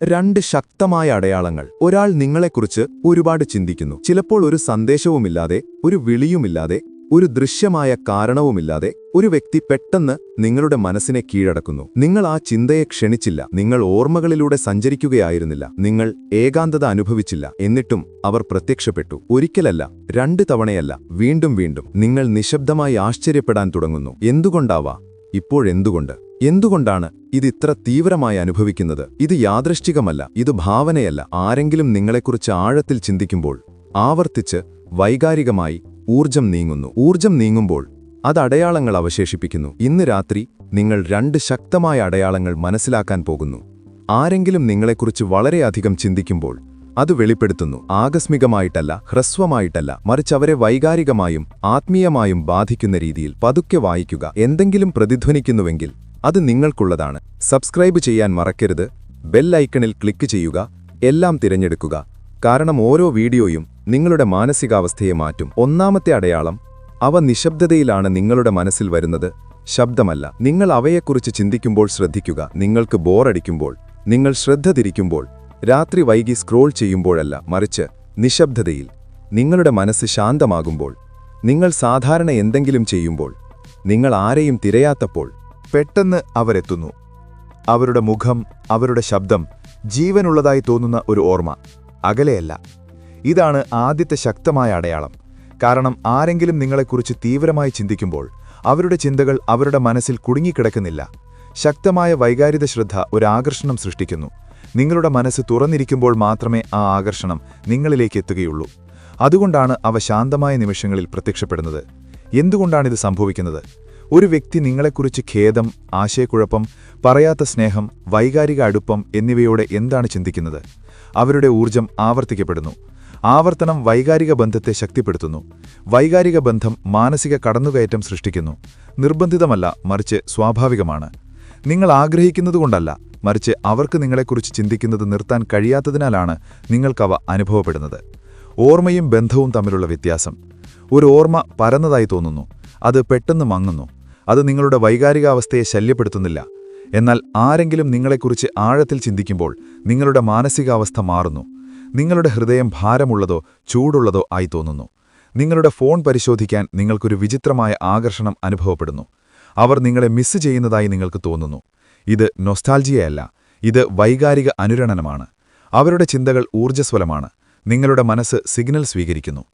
രണ്ട് ശക്തമായ അടയാളങ്ങൾ. ഒരാൾ നിങ്ങളെക്കുറിച്ച് ഒരുപാട് ചിന്തിക്കുന്നു. ചിലപ്പോൾ ഒരു സന്ദേശവുമില്ലാതെ, ഒരു വിളിയുമില്ലാതെ, ഒരു ദൃശ്യമായ കാരണവുമില്ലാതെ ഒരു വ്യക്തി പെട്ടെന്ന് നിങ്ങളുടെ മനസ്സിനെ കീഴടക്കുന്നു. നിങ്ങൾ ആ ചിന്തയെ ക്ഷണിച്ചില്ല, നിങ്ങൾ ഓർമ്മകളിലൂടെ സഞ്ചരിക്കുകയായിരുന്നില്ല, നിങ്ങൾ ഏകാന്തത അനുഭവിച്ചില്ല. എന്നിട്ടും അവർ പ്രത്യക്ഷപ്പെട്ടു. ഒരിക്കലല്ല, 2 തവണയല്ല, വീണ്ടും വീണ്ടും. നിങ്ങൾ നിശബ്ദമായി ആശ്ചര്യപ്പെടാൻ തുടങ്ങുന്നു. എന്തുകൊണ്ടാവാം? ഇപ്പോഴെന്തുകൊണ്ട്? എന്തുകൊണ്ടാണ് ഇതിത്ര തീവ്രമായി അനുഭവിക്കുന്നത്? ഇത് യാദൃശ്ചികമല്ല, ഇത് ഭാവനയല്ല. ആരെങ്കിലും നിങ്ങളെക്കുറിച്ച് ആഴത്തിൽ ചിന്തിക്കുമ്പോൾ, ആവർത്തിച്ച്, വൈകാരികമായി ഊർജം നീങ്ങുമ്പോൾ അത് അടയാളങ്ങൾ അവശേഷിപ്പിക്കുന്നു. ഇന്ന് രാത്രി നിങ്ങൾ 2 ശക്തമായ അടയാളങ്ങൾ മനസ്സിലാക്കാൻ പോകുന്നു. ആരെങ്കിലും നിങ്ങളെക്കുറിച്ച് വളരെയധികം ചിന്തിക്കുമ്പോൾ അത് വെളിപ്പെടുത്തുന്നു. ആകസ്മികമായിട്ടല്ല, ഹ്രസ്വമായിട്ടല്ല, മറിച്ച് അവരെ വൈകാരികമായും ആത്മീയമായും ബാധിക്കുന്ന രീതിയിൽ. പതുക്കെ വായിക്കുക. എന്തെങ്കിലും പ്രതിധ്വനിക്കുന്നുവെങ്കിൽ അത് നിങ്ങൾക്കുള്ളതാണ്. സബ്സ്ക്രൈബ് ചെയ്യാൻ മറക്കരുത്. ബെൽ ഐക്കണിൽ ക്ലിക്ക് ചെയ്യുക. എല്ലാം തിരഞ്ഞെടുക്കുക. കാരണം ഓരോ വീഡിയോയും നിങ്ങളുടെ മാനസികാവസ്ഥയെ മാറ്റും. ഒന്നാമത്തെ അടയാളം, അവ നിശബ്ദതയിലാണ് നിങ്ങളുടെ മനസ്സിൽ വരുന്നത്, ശബ്ദമല്ല. നിങ്ങൾ അവയെക്കുറിച്ച് ചിന്തിക്കുമ്പോൾ ശ്രദ്ധിക്കുക. നിങ്ങൾക്ക് ബോറടിക്കുമ്പോൾ, നിങ്ങൾ ശ്രദ്ധ തിരിക്കുമ്പോൾ, രാത്രി വൈകി സ്ക്രോൾ ചെയ്യുമ്പോഴല്ല, മറിച്ച് നിശബ്ദതയിൽ, നിങ്ങളുടെ മനസ്സ് ശാന്തമാകുമ്പോൾ, നിങ്ങൾ സാധാരണ എന്തെങ്കിലും ചെയ്യുമ്പോൾ, നിങ്ങൾ ആരെയും തിരയാത്തപ്പോൾ പെട്ടെന്ന് അവരെത്തുന്നു. അവരുടെ മുഖം, അവരുടെ ശബ്ദം, ജീവനുള്ളതായി തോന്നുന്ന ഒരു ഓർമ്മ, അകലെയല്ല. ഇതാണ് ആദ്യത്തെ ശക്തമായ അടയാളം. കാരണം ആരെങ്കിലും നിങ്ങളെക്കുറിച്ച് തീവ്രമായി ചിന്തിക്കുമ്പോൾ അവരുടെ ചിന്തകൾ അവരുടെ മനസ്സിൽ കുടുങ്ങിക്കിടക്കുന്നില്ല. ശക്തമായ വൈകാരിക ശ്രദ്ധ ഒരു ആകർഷണം സൃഷ്ടിക്കുന്നു. നിങ്ങളുടെ മനസ്സ് തുറന്നിരിക്കുമ്പോൾ മാത്രമേ ആ ആകർഷണം നിങ്ങളിലേക്ക് എത്തുകയുള്ളൂ. അതുകൊണ്ടാണ് അവ ശാന്തമായ നിമിഷങ്ങളിൽ പ്രത്യക്ഷപ്പെടുന്നത്. എന്തുകൊണ്ടാണിത് സംഭവിക്കുന്നത്? ഒരു വ്യക്തി നിങ്ങളെക്കുറിച്ച് ഖേദം, ആശയക്കുഴപ്പം, പറയാത്ത സ്നേഹം, വൈകാരിക അടുപ്പം എന്നിവയോടെ എന്താണ് ചിന്തിക്കുന്നത്? അവരുടെ ഊർജം ആവർത്തിക്കപ്പെടുന്നു. ആവർത്തനം വൈകാരിക ബന്ധത്തെ ശക്തിപ്പെടുത്തുന്നു. വൈകാരിക ബന്ധം മാനസിക കടന്നുകയറ്റം സൃഷ്ടിക്കുന്നു. നിർബന്ധിതമല്ല, മറിച്ച് സ്വാഭാവികമാണ്. നിങ്ങൾ ആഗ്രഹിക്കുന്നതുകൊണ്ടല്ല, മറിച്ച് അവർക്ക് നിങ്ങളെക്കുറിച്ച് ചിന്തിക്കുന്നത് നിർത്താൻ കഴിയാത്തതിനാലാണ് നിങ്ങൾക്കവ അനുഭവപ്പെടുന്നത്. ഓർമ്മയും ബന്ധവും തമ്മിലുള്ള വ്യത്യാസം. ഒരു ഓർമ്മ പരന്നതായി തോന്നുന്നു, അത് പെട്ടെന്ന് മങ്ങുന്നു. അത് നിങ്ങളുടെ വൈകാരികാവസ്ഥയെ ശല്യപ്പെടുത്തുന്നില്ല. എന്നാൽ ആരെങ്കിലും നിങ്ങളെക്കുറിച്ച് ആഴത്തിൽ ചിന്തിക്കുമ്പോൾ നിങ്ങളുടെ മാനസികാവസ്ഥ മാറുന്നു. നിങ്ങളുടെ ഹൃദയം ഭാരമുള്ളതോ ചൂടുള്ളതോ ആയി തോന്നുന്നു. നിങ്ങളുടെ ഫോൺ പരിശോധിക്കാൻ നിങ്ങൾക്കൊരു വിചിത്രമായ ആകർഷണം അനുഭവപ്പെടുന്നു. അവർ നിങ്ങളെ മിസ് ചെയ്യുന്നതായി നിങ്ങൾക്ക് തോന്നുന്നു. ഇത് നൊസ്റ്റാൾജിയയല്ല, ഇത് വൈകാരിക അനുരണനമാണ്. അവരുടെ ചിന്തകൾ ഊർജ്ജസ്വലമാണ്. നിങ്ങളുടെ മനസ്സ് സിഗ്നൽ സ്വീകരിക്കുന്നു.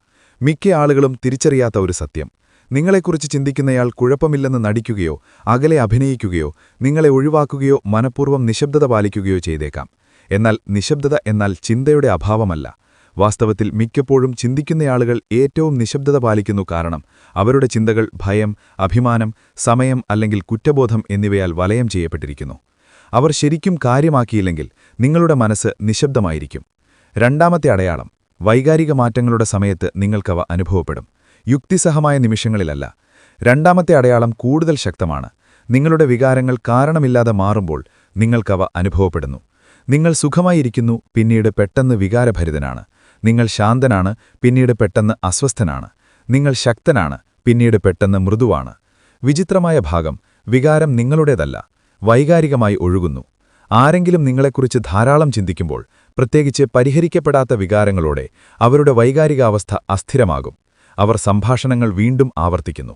മിക്ക ആളുകളും തിരിച്ചറിയാത്ത ഒരു സത്യം, നിങ്ങളെക്കുറിച്ച് ചിന്തിക്കുന്നയാൾ കുഴപ്പമില്ലെന്ന് നടിക്കുകയോ, അകലെ അഭിനയിക്കുകയോ, നിങ്ങളെ ഒഴിവാക്കുകയോ, മനഃപൂർവ്വം നിശബ്ദത പാലിക്കുകയോ ചെയ്തേക്കാം. എന്നാൽ നിശബ്ദത എന്നാൽ ചിന്തയുടെ അഭാവമല്ല. വാസ്തവത്തിൽ മിക്കപ്പോഴും ചിന്തിക്കുന്നയാളുകൾ ഏറ്റവും നിശബ്ദത പാലിക്കുന്നു. കാരണം അവരുടെ ചിന്തകൾ ഭയം, അഭിമാനം, സമയം അല്ലെങ്കിൽ കുറ്റബോധം എന്നിവയാൽ വലയം ചെയ്യപ്പെട്ടിരിക്കുന്നു. അവർ ശരിക്കും കാര്യമാക്കിയില്ലെങ്കിൽ നിങ്ങളുടെ മനസ്സ് നിശബ്ദമായിരിക്കും. രണ്ടാമത്തെ അടയാളം, വൈകാരിക മാറ്റങ്ങളുടെ സമയത്ത് നിങ്ങൾക്കവ അനുഭവപ്പെടും. യുക്തിസഹമായ നിമിഷങ്ങളിലല്ല. രണ്ടാമത്തെ അടയാളം കൂടുതൽ ശക്തമാണ്. നിങ്ങളുടെ വികാരങ്ങൾ കാരണമില്ലാതെ മാറുമ്പോൾ നിങ്ങൾക്കവ അനുഭവപ്പെടുന്നു. നിങ്ങൾ സുഖമായിരിക്കുന്നു, പിന്നീട് പെട്ടെന്ന് വികാരഭരിതനാണ്. നിങ്ങൾ ശാന്തനാണ്, പിന്നീട് പെട്ടെന്ന് അസ്വസ്ഥനാണ്. നിങ്ങൾ ശക്തനാണ്, പിന്നീട് പെട്ടെന്ന് മൃദുവാണ്. വിചിത്രമായ ഭാഗം, വികാരം നിങ്ങളുടേതല്ല, വൈകാരികമായി ഒഴുകുന്നു. ആരെങ്കിലും നിങ്ങളെക്കുറിച്ച് ധാരാളം ചിന്തിക്കുമ്പോൾ, പ്രത്യേകിച്ച് പരിഹരിക്കപ്പെടാത്ത വികാരങ്ങളോടെ, അവരുടെ വൈകാരികാവസ്ഥ അസ്ഥിരമാകും. അവർ സംഭാഷണങ്ങൾ വീണ്ടും ആവർത്തിക്കുന്നു.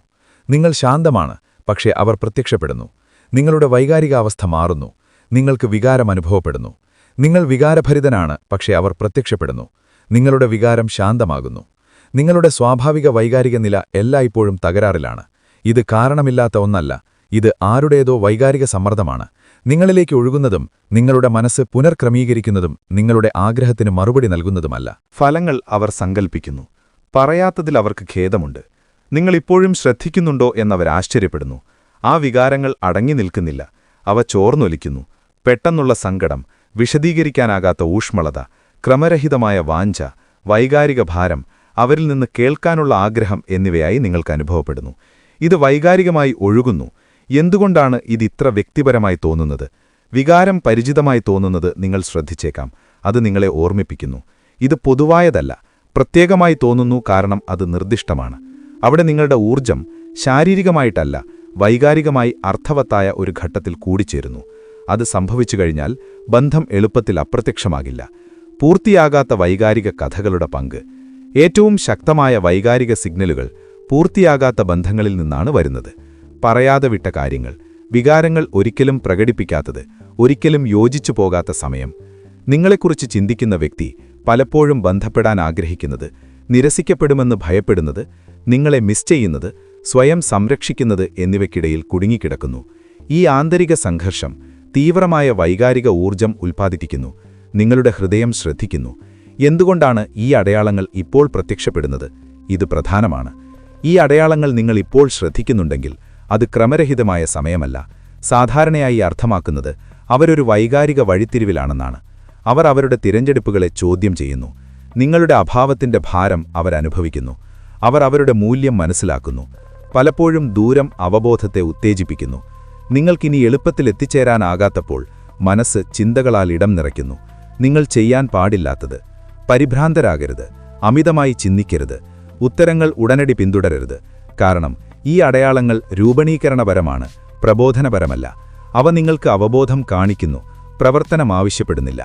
നിങ്ങൾ ശാന്തമാണ്, പക്ഷേ അവർ പ്രത്യക്ഷപ്പെടുന്നു. നിങ്ങളുടെ വൈകാരികാവസ്ഥ മാറുന്നു. നിങ്ങൾക്ക് വികാരം അനുഭവപ്പെടുന്നു. നിങ്ങൾ വികാരഭരിതനാണ്, പക്ഷേ അവർ പ്രത്യക്ഷപ്പെടുന്നു. നിങ്ങളുടെ വികാരം ശാന്തമാകുന്നു. നിങ്ങളുടെ സ്വാഭാവിക വൈകാരിക നില എല്ലായ്പ്പോഴും തകരാറിലാണ്. ഇത് കാരണമില്ലാത്ത ഒന്നല്ല, ഇത് ആരുടേതോ വൈകാരിക സമ്മർദ്ദമാണ്. നിങ്ങളിലേക്ക് ഒഴുകുന്നതും നിങ്ങളുടെ മനസ്സ് പുനർക്രമീകരിക്കുന്നതും നിങ്ങളുടെ ആഗ്രഹത്തിന് മറുപടി നൽകുന്നതുമല്ല. ഫലങ്ങൾ അവർ സങ്കൽപ്പിക്കുന്നു. പറയാത്തതിൽ അവർക്ക് ഖേദമുണ്ട്. നിങ്ങളിപ്പോഴും ശ്രദ്ധിക്കുന്നുണ്ടോ എന്നവരാശ്ചര്യപ്പെടുന്നു. ആ വികാരങ്ങൾ അടങ്ങി നിൽക്കുന്നില്ല, അവ ചോർന്നൊലിക്കുന്നു. പെട്ടെന്നുള്ള സങ്കടം, വിശദീകരിക്കാനാകാത്ത ഊഷ്മളത, ക്രമരഹിതമായ വാഞ്ച, വൈകാരിക ഭാരം, അവരിൽ നിന്ന് കേൾക്കാനുള്ള ആഗ്രഹം എന്നിവയായി നിങ്ങൾക്ക് അനുഭവപ്പെടുന്നു. ഇത് വൈകാരികമായി ഒഴുകുന്നു. എന്തുകൊണ്ടാണ് ഇതിത്ര വ്യക്തിപരമായി തോന്നുന്നത്? വികാരം പരിചിതമായി തോന്നുന്നത് നിങ്ങൾ ശ്രദ്ധിച്ചേക്കാം. അത് നിങ്ങളെ ഓർമ്മിപ്പിക്കുന്നു. ഇത് പൊതുവായതല്ല, പ്രത്യേകമായി തോന്നുന്നു. കാരണം അത് നിർദ്ദിഷ്ടമാണ്. അവിടെ നിങ്ങളുടെ ഊർജം ശാരീരികമായിട്ടല്ല, വൈകാരികമായി അർത്ഥവത്തായ ഒരു ഘട്ടത്തിൽ കൂടിച്ചേരുന്നു. അത് സംഭവിച്ചു കഴിഞ്ഞാൽ ബന്ധം എളുപ്പത്തിൽ അപ്രത്യക്ഷമാകില്ല. പൂർത്തിയാകാത്ത വൈകാരിക കഥകളുടെ പങ്ക്. ഏറ്റവും ശക്തമായ വൈകാരിക സിഗ്നലുകൾ പൂർത്തിയാകാത്ത ബന്ധങ്ങളിൽ നിന്നാണ് വരുന്നത്. പറയാതെ വിട്ട കാര്യങ്ങൾ, വികാരങ്ങൾ ഒരിക്കലും പ്രകടിപ്പിക്കാത്തത്, ഒരിക്കലും യോജിച്ചു പോകാത്ത സമയം. നിങ്ങളെക്കുറിച്ച് ചിന്തിക്കുന്ന വ്യക്തി പലപ്പോഴും ബന്ധപ്പെടാൻ ആഗ്രഹിക്കുന്നത്, നിരസിക്കപ്പെടുമെന്ന് ഭയപ്പെടുന്നത്, നിങ്ങളെ മിസ് ചെയ്യുന്നത്, സ്വയം സംരക്ഷിക്കുന്നത് എന്നിവയ്ക്കിടയിൽ കുടുങ്ങിക്കിടക്കുന്നു. ഈ ആന്തരിക സംഘർഷം തീവ്രമായ വൈകാരിക ഊർജം ഉൽപ്പാദിപ്പിക്കുന്നു. നിങ്ങളുടെ ഹൃദയം ശ്രദ്ധിക്കുന്നു. എന്തുകൊണ്ടാണ് ഈ അടയാളങ്ങൾ ഇപ്പോൾ പ്രത്യക്ഷപ്പെടുന്നത്? ഇത് പ്രധാനമാണ്. ഈ അടയാളങ്ങൾ നിങ്ങൾ ഇപ്പോൾ ശ്രദ്ധിക്കുന്നുണ്ടെങ്കിൽ അത് ക്രമരഹിതമായ സമയമല്ല. സാധാരണയായി അർത്ഥമാക്കുന്നത് അവരൊരു വൈകാരിക വഴിത്തിരിവിലാണെന്നാണ്. അവർ അവരുടെ തിരഞ്ഞെടുപ്പുകളെ ചോദ്യം ചെയ്യുന്നു. നിങ്ങളുടെ അഭാവത്തിന്റെ ഭാരം അവരനുഭവിക്കുന്നു. അവർ അവരുടെ മൂല്യം മനസ്സിലാക്കുന്നു. പലപ്പോഴും ദൂരം അവബോധത്തെ ഉത്തേജിപ്പിക്കുന്നു. നിങ്ങൾക്കിനി എളുപ്പത്തിൽ എത്തിച്ചേരാനാകാത്തപ്പോൾ മനസ്സ് ചിന്തകളാൽ ഇടം നിറയ്ക്കുന്നു. നിങ്ങൾ ചെയ്യാൻ പാടില്ലാത്തത്. പരിഭ്രാന്തരാകരുത്. അമിതമായി ചിന്തിക്കരുത്. ഉത്തരങ്ങൾ ഉടനടി പിന്തുടരരുത്. കാരണം ഈ അടയാളങ്ങൾ രൂപണീകരണപരമാണ്, പ്രബോധനപരമല്ല. അവ നിങ്ങൾക്ക് അവബോധം കാണിക്കുന്നു, പ്രവർത്തനം ആവശ്യപ്പെടുന്നില്ല.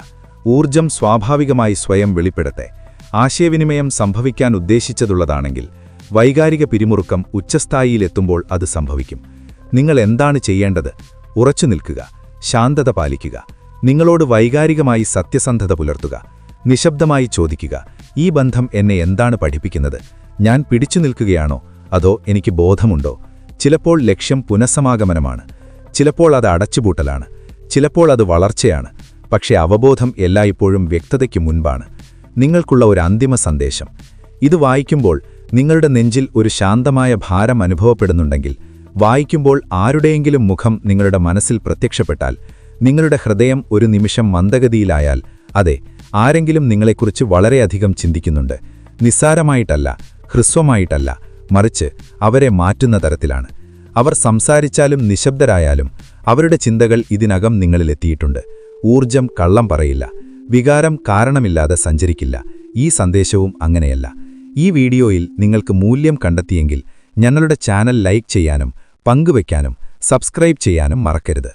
ഊർജം സ്വാഭാവികമായി സ്വയം വെളിപ്പെടട്ടെ. ആശയവിനിമയം സംഭവിക്കാൻ ഉദ്ദേശിച്ചതുള്ളതാണെങ്കിൽ വൈകാരിക പിരിമുറുക്കം ഉച്ചസ്ഥായിയിലെത്തുമ്പോൾ അത് സംഭവിക്കും. നിങ്ങൾ എന്താണ് ചെയ്യേണ്ടത്? ഉറച്ചു നിൽക്കുക, ശാന്തത പാലിക്കുക, നിങ്ങളോട് വൈകാരികമായി സത്യസന്ധത പുലർത്തുക, നിശബ്ദമായി ചോദിക്കുക, ഈ ബന്ധം എന്നെ എന്താണ് പഠിപ്പിക്കുന്നത്? ഞാൻ പിടിച്ചു നിൽക്കുകയാണോ, അതോ എനിക്ക് ബോധമുണ്ടോ? ചിലപ്പോൾ ലക്ഷ്യം പുനഃസമാഗമനമാണ്, ചിലപ്പോൾ അത് അടച്ചുപൂട്ടലാണ്, ചിലപ്പോൾ അത് വളർച്ചയാണ്. പക്ഷേ അവബോധം എല്ലായ്പ്പോഴും വ്യക്തതയ്ക്ക് മുൻപാണ്. നിങ്ങൾക്കുള്ള ഒരു അന്തിമ സന്ദേശം. ഇത് വായിക്കുമ്പോൾ നിങ്ങളുടെ നെഞ്ചിൽ ഒരു ശാന്തമായ ഭാരം അനുഭവപ്പെടുന്നുണ്ടെങ്കിൽ, വായിക്കുമ്പോൾ ആരുടെയെങ്കിലും മുഖം നിങ്ങളുടെ മനസ്സിൽ പ്രത്യക്ഷപ്പെട്ടാൽ, നിങ്ങളുടെ ഹൃദയം ഒരു നിമിഷം മന്ദഗതിയിലായാൽ, അതെ, ആരെങ്കിലും നിങ്ങളെക്കുറിച്ച് വളരെയധികം ചിന്തിക്കുന്നുണ്ട്. നിസ്സാരമായിട്ടല്ല, ഹ്രസ്വമായിട്ടല്ല, മറിച്ച് അവരെ മാറ്റുന്ന തരത്തിലാണ്. അവർ സംസാരിച്ചാലും നിശബ്ദരായാലും അവരുടെ ചിന്തകൾ ഇതിനകം നിങ്ങളിലെത്തിയിട്ടുണ്ട്. ഊർജം കള്ളം പറയില്ല. വികാരം കാരണമില്ലാതെ സഞ്ചരിക്കില്ല. ഈ സന്ദേശവും അങ്ങനെയല്ല. ഈ വീഡിയോയിൽ നിങ്ങൾക്ക് മൂല്യം കണ്ടെത്തിയെങ്കിൽ ഞങ്ങളുടെ ചാനൽ ലൈക്ക് ചെയ്യാനും പങ്കുവയ്ക്കാനും സബ്സ്ക്രൈബ് ചെയ്യാനും മറക്കരുത്.